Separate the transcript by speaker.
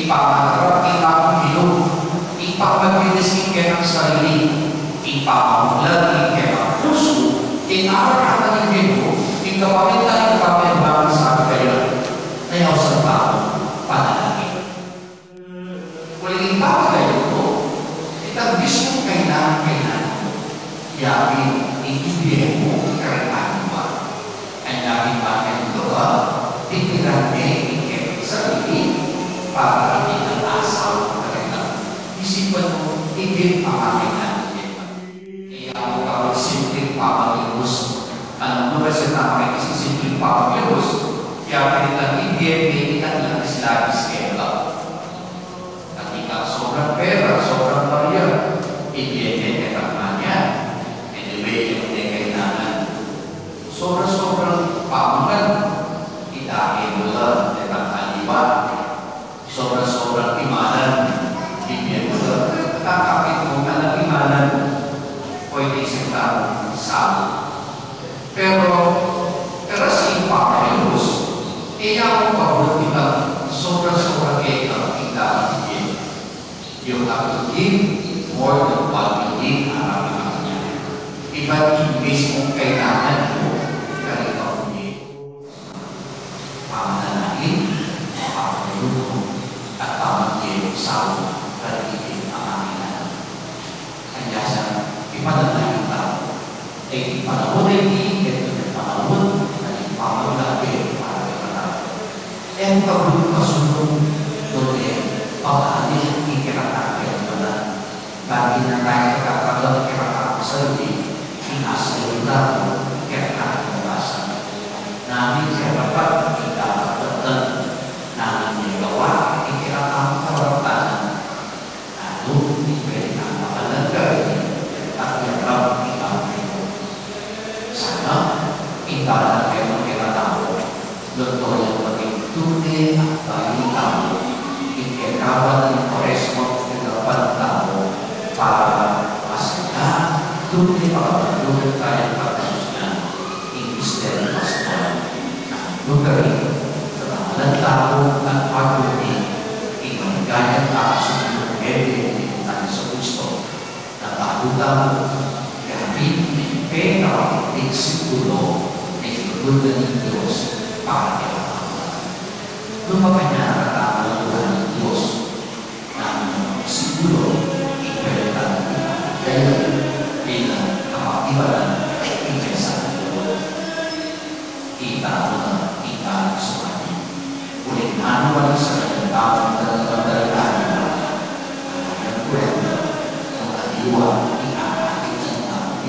Speaker 1: ipapaharap, ipapamilog, ipapagpinisin ka ng sarili, ipapamulad ka ng puso, inaaral ng Diyos, ikapaminta ng kapitbahay sa kayo, ayaw sa tao, panalangin. Kuling ipapagayon ko, itagbis mo kailangan, yakin, iibigay mo, karihan mo, ang yakin bakit ito ba, titiranin, sarili para hindi ng asaw na kita. Isipan mo, hindi pamakin natin. Kaya mo kapag simpleng pamakilos. Ano mo kasi namin kasi simpleng pamakilos, kaya pinitang hindi lang labis-labis kayo. Ketika sobrang pera, sobrang barya, ibigay ka naman yan. Anyway, yung kailangan. Sobrang pamakan, itake mo lang. Sobrang imanan, bibigyan mo lang, kakapit mo ka ng imanan, pwede isang taong sabo. Pero si Panginoon, iya mo pagod kita, sobrang eka, kita bibigyan. You have to give more than what you need, harapin niya. Iba't imbis mong kailangan mo, ganito niya. Pamananahin, at pamagin sa karigin ang aming anak. Kaya sa ipananayin tao, ay ipanahon ay iikit at ipanahon at ipamaglabi para ipanahon. E ang pagbuto kasunod doon pag-anin ikiratapin mo na bagay na tayo kakabang ikiratapin sa hindi, inasa yung lato, ikiratapin mo basa. Namin siya dapat ikakabatan namin niya gawa, ikiratang kawaratan, lalo hindi pwede na makalagay at yagam ikakabay mo. Sana, ibalan kayo ng ikiratang luto yung maging tunay at bagay tao, ikikawan ng korespond ikikawan ng tao para masaya, tunay makapaglunan tayo ng pagkasusyan, imbisten na masaya ng lugarin ng tao at pag-uwi, imanigayang kaso ng ebe tayo sa gusto na bago-tago, kapit ng pera at siguro na inugulan ng Diyos para kailangan. Lumabay niya ang katamaluhan ng Diyos na siguro ipalitan kayo bilang kapakibalan at ikaysa ng Diyos. Itago na itago sa kanya. Ulit manual sa kanyang tamang talagang ang kwento ng kaliwa, iakakit sa tao.